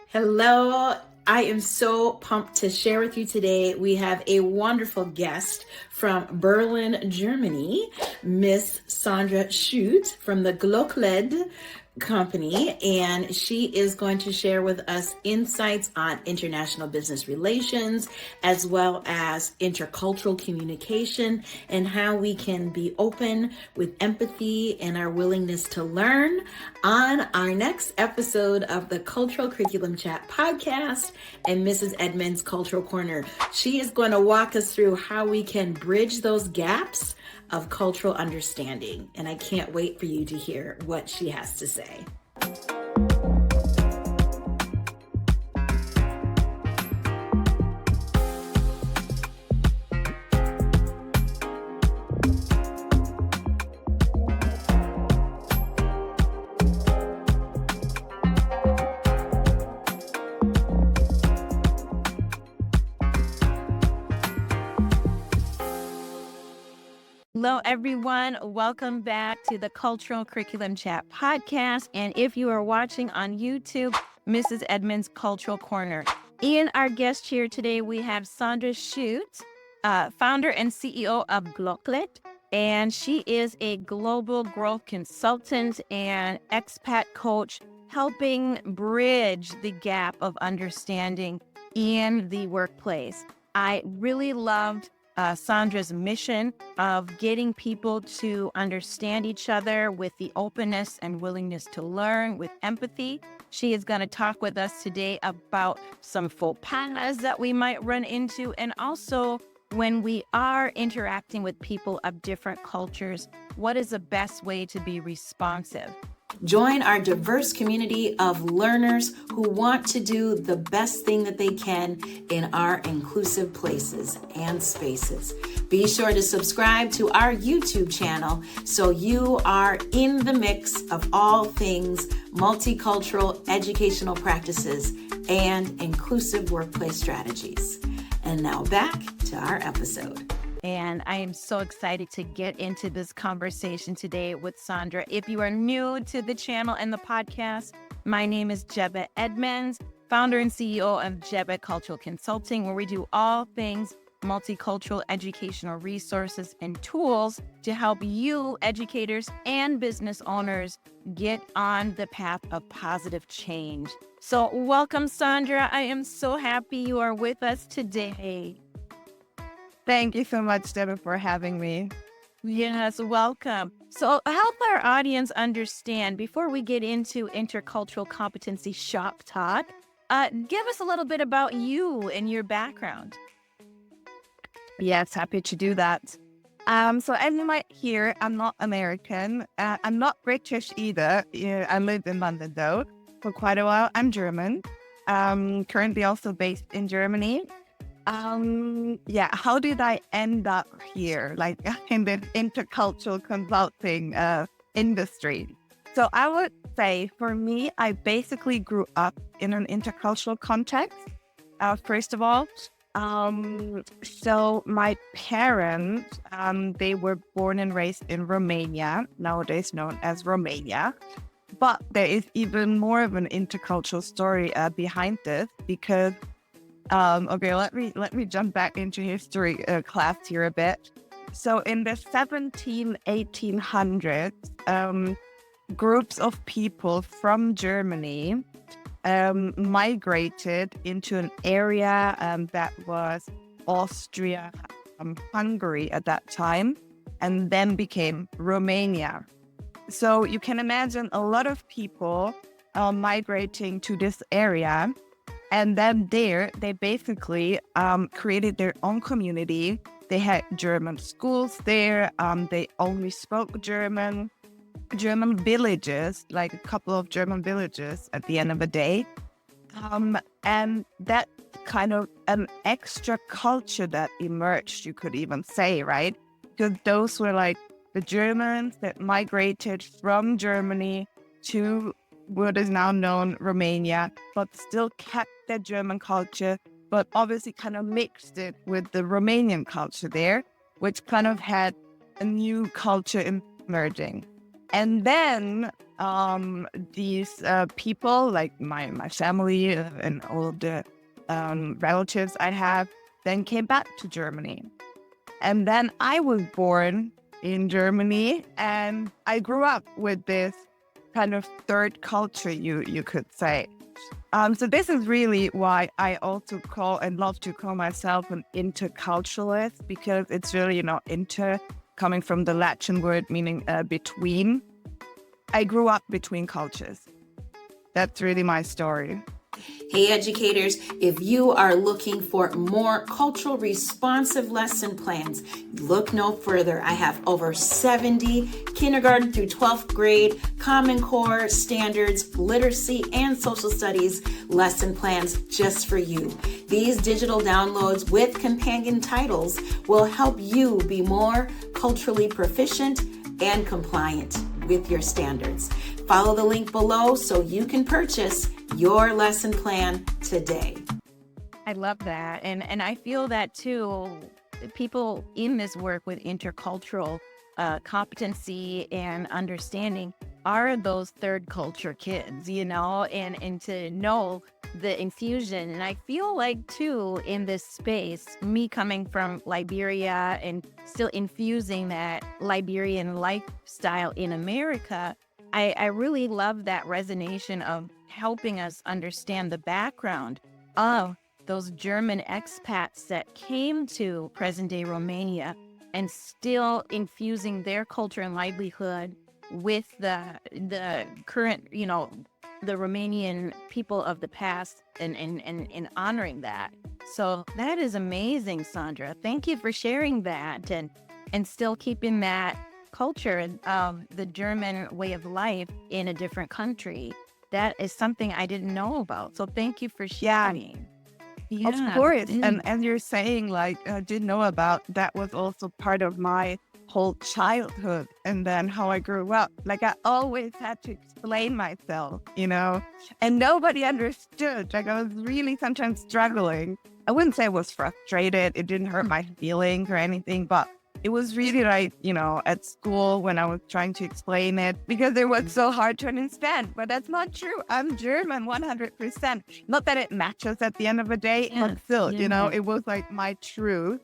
Hello. I am so pumped to share with you today. We have a wonderful guest from Berlin, Germany, Miss Sandra Schuett from the Glocled company, and she is going to share with us insights on international business relations as well as intercultural communication and how we can be open with empathy and our willingness to learn on our next episode of the Cultural Curriculum Chat podcast and Mrs. Edmonds Cultural Corner. She is going to walk us through how we can bridge those gaps of cultural understanding. And I can't wait for you to hear what she has to say. Hello, everyone. Welcome back to the Cultural Curriculum Chat podcast. And if you are watching on YouTube, Mrs. Edmonds Cultural Corner. In our guest here today, we have Sandra Schuett, founder and CEO of Glocled. And she is a global growth consultant and expat coach, helping bridge the gap of understanding in the workplace. I really loved Sandra's mission of getting people to understand each other with the openness and willingness to learn with empathy. She is going to talk with us today about some faux pas that we might run into, and also when we are interacting with people of different cultures, what is the best way to be responsive? Join our diverse community of learners who want to do the best thing that they can in our inclusive places and spaces. Be sure to subscribe to our YouTube channel so you are in the mix of all things multicultural educational practices and inclusive workplace strategies. And now back to our episode. And I am so excited to get into this conversation today with Sandra. If you are new to the channel and the podcast, my name is Jebba Edmonds, founder and CEO of Jebba Cultural Consulting, where we do all things multicultural educational resources and tools to help you, educators and business owners, get on the path of positive change. So welcome, Sandra. I am so happy you are with us today. Thank you so much, Deborah, for having me. Yes, welcome. So help our audience understand, before we get into intercultural competency shop talk, give us a little bit about you and your background. Yes, happy to do that. So as you might hear, I'm not American. I'm not British either. I lived in London, though, for quite a while. I'm German, currently also based in Germany. How did I end up here, like in the intercultural consulting industry? So I would say for me, I basically grew up in an intercultural context. First of all, so my parents, they were born and raised in Romania, nowadays known as Romania. But there is even more of an intercultural story behind this, because let me jump back into history class here a bit. So in the 1800s, groups of people from Germany migrated into an area that was Austria, Hungary at that time, and then became Romania. So you can imagine a lot of people migrating to this area. And then there, they basically created their own community. They had German schools there. They only spoke German villages, like a couple of German villages at the end of the day. And that kind of an extra culture that emerged, you could even say, right? Because those were like the Germans that migrated from Germany to what is now known Romania, but still kept their German culture, but obviously kind of mixed it with the Romanian culture there, which kind of had a new culture emerging. And then these people, like my family and all of the relatives I have, then came back to Germany. And then I was born in Germany, and I grew up with this kind of third culture, you could say. So this is really why I also call and love to call myself an interculturalist, because it's really, inter coming from the Latin word meaning between. I grew up between cultures. That's really my story. Hey educators, if you are looking for more cultural responsive lesson plans, look no further. I have over 70 kindergarten through 12th grade, Common Core, Standards, Literacy, and Social Studies lesson plans just for you. These digital downloads with companion titles will help you be more culturally proficient and compliant with your standards. Follow the link below so you can purchase your lesson plan today. I love that. And I feel that too, people in this work with intercultural competency and understanding are those third culture kids, and to know the infusion. And I feel like too, in this space, me coming from Liberia and still infusing that Liberian lifestyle in America, I really love that resonation of helping us understand the background of those German expats that came to present-day Romania and still infusing their culture and livelihood with the current, the Romanian people of the past and honoring that. So that is amazing, Sandra. Thank you for sharing that and still keeping that culture, the German way of life in a different country. That is something I didn't know about. So thank you for sharing. Yeah. Of course. And you're saying, I didn't know about, that was also part of my whole childhood and then how I grew up. I always had to explain myself, and nobody understood. I was really sometimes struggling. I wouldn't say I was frustrated. It didn't hurt my feelings or anything, but it was really at school when I was trying to explain it, because it was so hard to understand. But that's not true. I'm German 100%. Not that it matches at the end of the day, but still, it was my truth.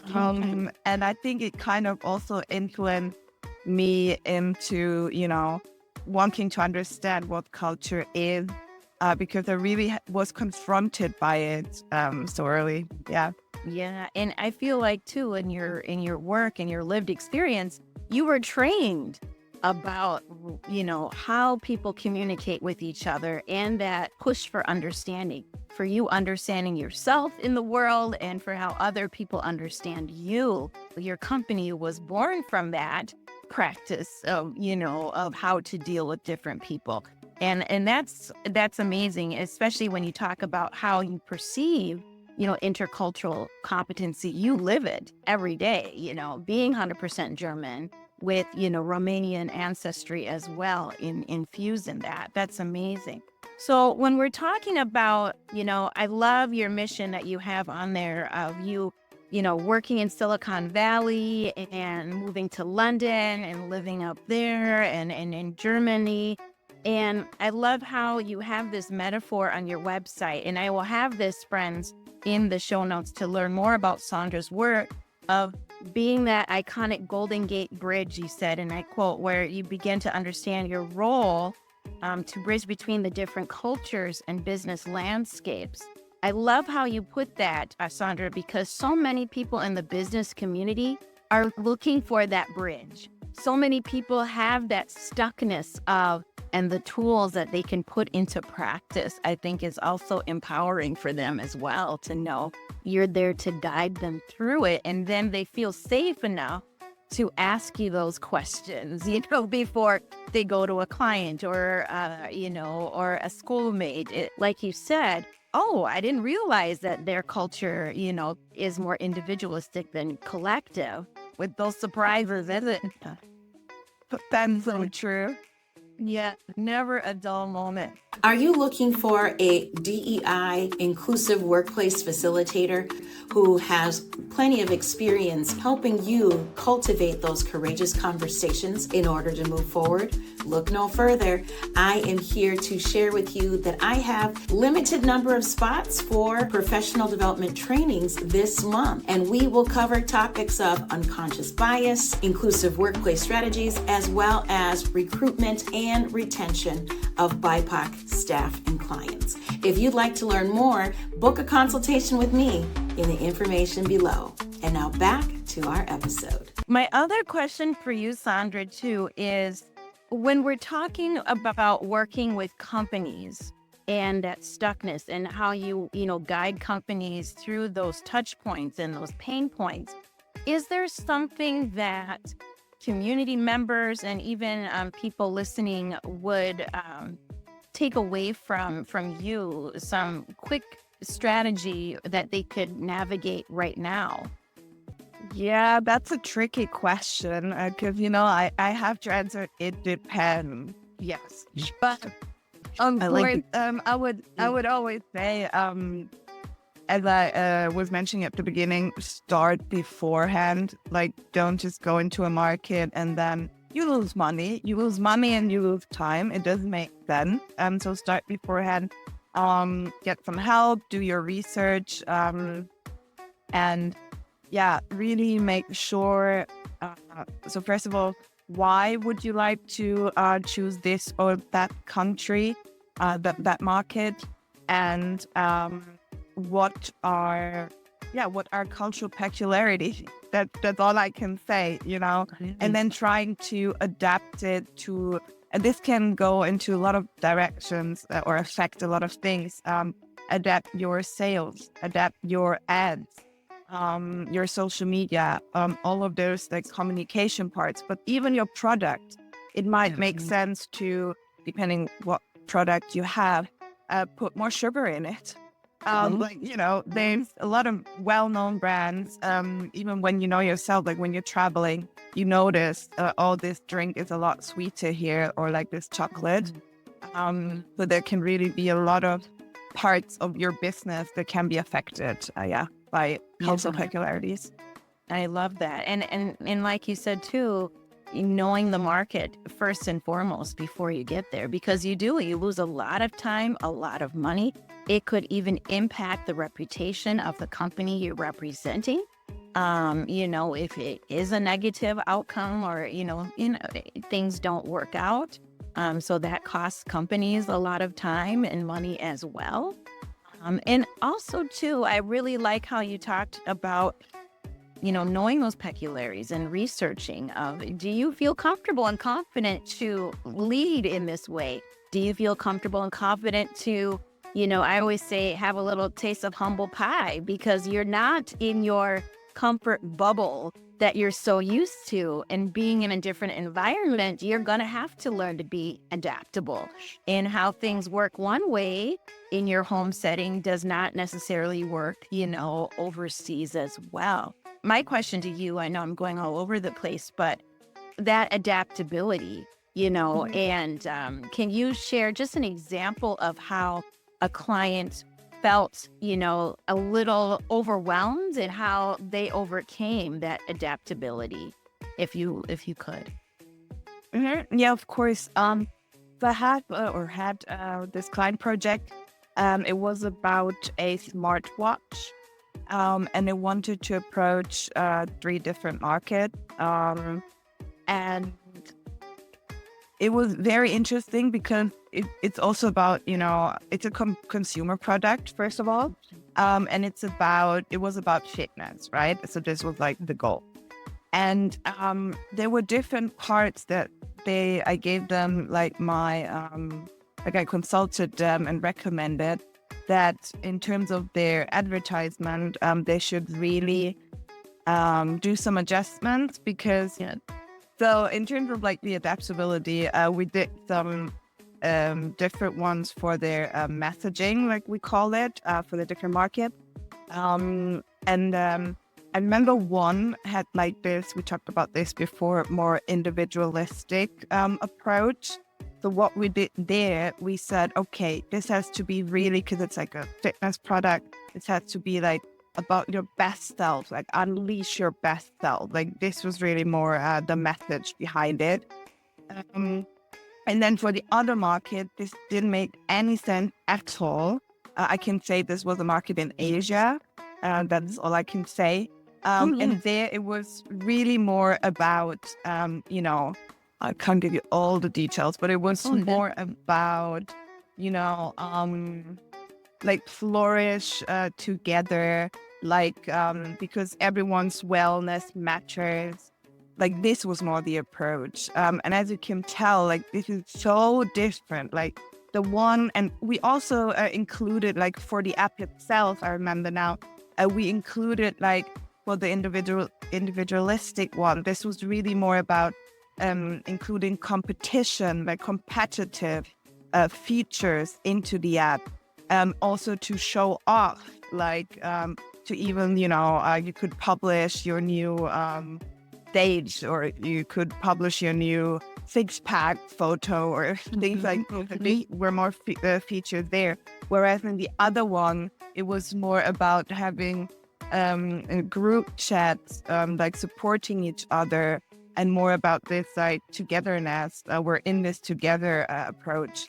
And I think it kind of also influenced me into, wanting to understand what culture is, because I really was confronted by it so early. Yeah. Yeah, and I feel like too, in your work and your lived experience, you were trained about, how people communicate with each other and that push for understanding, for you understanding yourself in the world and for how other people understand you. Your company was born from that practice of, of how to deal with different people. And that's amazing, especially when you talk about how you perceive intercultural competency. You live it every day, being 100% German with, Romanian ancestry as well, infused in that. That's amazing. So when we're talking about, I love your mission that you have on there of you, working in Silicon Valley and moving to London and living up there and in Germany. And I love how you have this metaphor on your website. And I will have this, friends, in the show notes to learn more about Sandra's work of being that iconic Golden Gate Bridge, you said, and I quote, where you begin to understand your role to bridge between the different cultures and business landscapes. I love how you put that, Sandra, because so many people in the business community are looking for that bridge. So many people have that stuckness of, and the tools that they can put into practice, I think is also empowering for them as well, to know you're there to guide them through it. And then they feel safe enough to ask you those questions, before they go to a client or, or a schoolmate. Like you said, oh, I didn't realize that their culture, is more individualistic than collective, with those surprises, isn't it? That's so true. Yeah, never a dull moment. Are you looking for a DEI inclusive workplace facilitator who has plenty of experience helping you cultivate those courageous conversations in order to move forward? Look no further. I am here to share with you that I have limited number of spots for professional development trainings this month, and we will cover topics of unconscious bias, inclusive workplace strategies, as well as recruitment and retention of BIPOC staff and clients. If you'd like to learn more, book a consultation with me in the information below. And now back to our episode. My other question for you, Sandra, too, is when we're talking about working with companies and that stuckness and how you guide companies through those touch points and those pain points, is there something that community members and even people listening would take away from you, some quick strategy that they could navigate right now? Yeah, that's a tricky question because, I have to answer it depends. Yes. But I would always say, as I was mentioning at the beginning, start beforehand. Like, don't just go into a market and then you lose money. You lose money and you lose time. It doesn't make sense. So start beforehand. Get some help. Do your research. And yeah, really make sure. So first of all, why would you like to choose this or that country, that market, and what are cultural peculiarities? That's all I can say, and then trying to adapt it to, and this can go into a lot of directions or affect a lot of things. Adapt your sales, adapt your ads, your social media, all of those like communication parts, but even your product, it might make sense to, depending what product you have, put more sugar in it. There's a lot of well-known brands, even when you know yourself, like when you're traveling, you notice, this drink is a lot sweeter here, or like this chocolate. So there can really be a lot of parts of your business that can be affected, by cultural peculiarities. I love that. And like you said too, knowing the market first and foremost before you get there, because you lose a lot of time, a lot of money. It could even impact the reputation of the company you're representing. If it is a negative outcome or, things don't work out. So that costs companies a lot of time and money as well. And also too, I really like how you talked about, knowing those peculiarities and researching. Do you feel comfortable and confident to lead in this way? Do you feel comfortable and confident to, I always say, have a little taste of humble pie, because you're not in your comfort bubble that you're so used to, and being in a different environment, you're going to have to learn to be adaptable. And how things work one way in your home setting does not necessarily work, overseas as well. My question to you, I know I'm going all over the place, but that adaptability, and can you share just an example of how a client felt, a little overwhelmed, and how they overcame that adaptability, if you could? Mm-hmm. Yeah, of course. So I had this client project. It was about a smartwatch, and they wanted to approach 3 different markets. And it was very interesting because it's also about, it's a consumer product, first of all. And it was about fitness, right? So this was like the goal. And there were different parts that I gave them, like I consulted them and recommended that in terms of their advertisement, they should really do some adjustments, because so in terms of like the adaptability, we did some different ones for their messaging, like we call it, for the different market. I remember one had like this, we talked about this before, more individualistic approach. So what we did there, we said, okay, this has to be really, because it's like a fitness product, it has to be like about your best self, like unleash your best self. Like this was really more the message behind it. And then for the other market, this didn't make any sense at all. I can say this was a market in Asia. That's all I can say. And there it was really more about, I can't give you all the details, but it was more about, like flourish together, like because everyone's wellness matters. Like this was more the approach. And as you can tell, like this is so different. Like the one, and we also included like for the app itself, I remember now, we included like for the individualistic one, this was really more about including competition, like competitive features into the app. Also to show off, like to even, you could publish your new stage, or you could publish your new six-pack photo or things like that. Were more featured there. Whereas in the other one, it was more about having group chats, like supporting each other, and more about this like togetherness. We're in this together approach.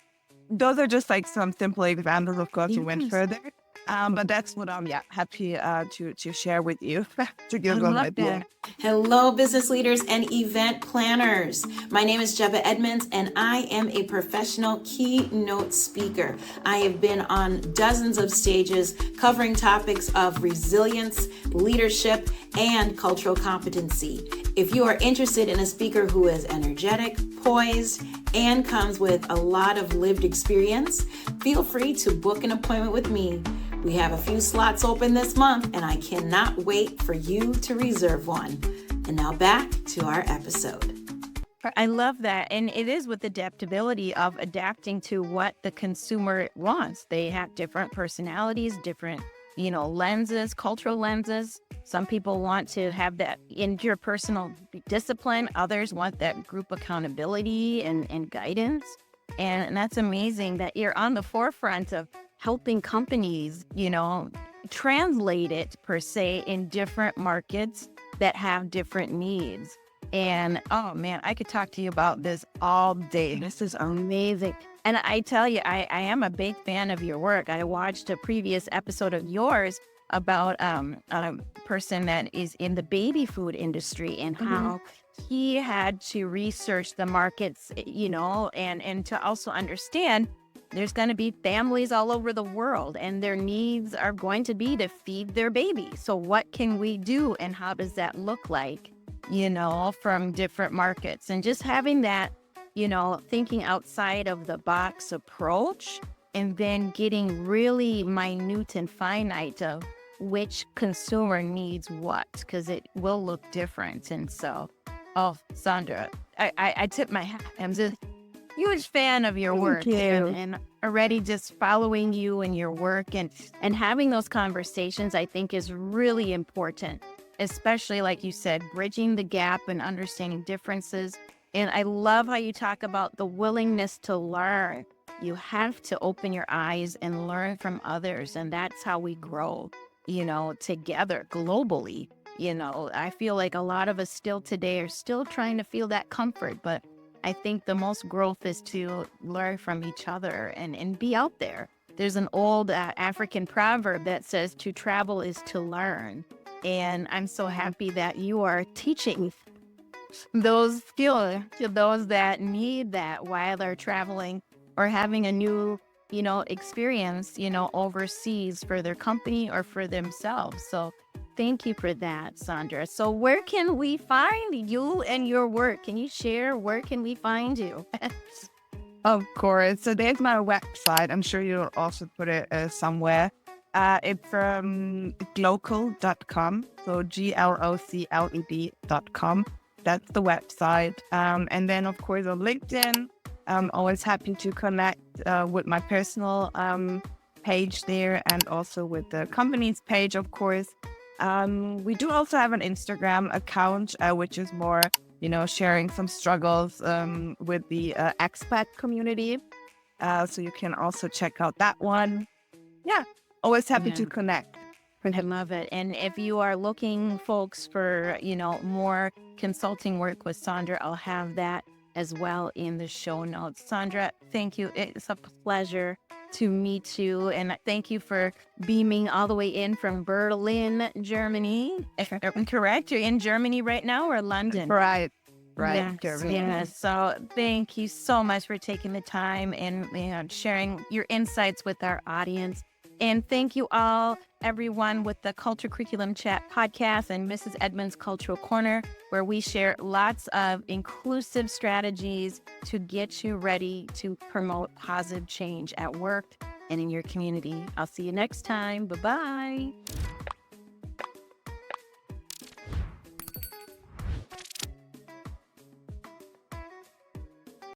Those are just like some simple examples. Of course, we went further, but that's what I'm happy to share with you to give them an idea. Hello, business leaders and event planners. My name is Jebba Edmonds, and I am a professional keynote speaker. I have been on dozens of stages covering topics of resilience, leadership, and cultural competency. If you are interested in a speaker who is energetic, poised, and comes with a lot of lived experience, feel free to book an appointment with me. We have a few slots open this month, and I cannot wait for you to reserve one. And now back to our episode. I love that. And it is with adaptability of adapting to what the consumer wants. They have different personalities, different, lenses, cultural lenses. Some people want to have that interpersonal discipline. Others want that group accountability and guidance. And that's amazing that you're on the forefront of helping companies, translate it per se in different markets that have different needs. And oh man, I could talk to you about this all day. This is amazing. And I tell you, I am a big fan of your work. I watched a previous episode of yours about a person that is in the baby food industry and how he had to research the markets, and to also understand there's going to be families all over the world and their needs are going to be to feed their baby. So what can we do and how does that look like, from different markets? And just having that, thinking outside of the box approach and then getting really minute and finite of which consumer needs what, because it will look different. And so, Sandra, I tip my hat. I'm just huge fan of your work. And already just following you and your work and having those conversations, I think is really important, especially like you said, bridging the gap and understanding differences. And I love how you talk about the willingness to learn. You have to open your eyes and learn from others. And that's how we grow, together globally. I feel like a lot of us still today are still trying to feel that comfort, but I think the most growth is to learn from each other and be out there. There's an old African proverb that says to travel is to learn. And I'm so happy that you are teaching those skills to those that need that while they're traveling or having a new, experience, overseas for their company or for themselves. So thank you for that, Sandra. So where can we find you and your work? Can you share where can we find you? Of course. So there's my website. I'm sure you'll also put it somewhere. It's glocled.com. So glocled.com. That's the website. And then, of course, on LinkedIn, I'm always happy to connect with my personal page there and also with the company's page, of course. We do also have an Instagram account, which is more sharing some struggles with the expat community. So you can also check out that one. Yeah, always happy to connect. I love it. And if you are looking, folks, for, more consulting work with Sandra, I'll have that as well in the show notes. Sandra, thank you. It's a pleasure to meet you. And thank you for beaming all the way in from Berlin, Germany. If I'm correct, you're in Germany right now, or London? Right. Yes, Germany. yes. So thank you so much for taking the time and sharing your insights with our audience. And thank you all, everyone, with the Culture Curriculum Chat podcast and Mrs. Edmonds Cultural Corner, where we share lots of inclusive strategies to get you ready to promote positive change at work and in your community. I'll see you next time. Bye-bye.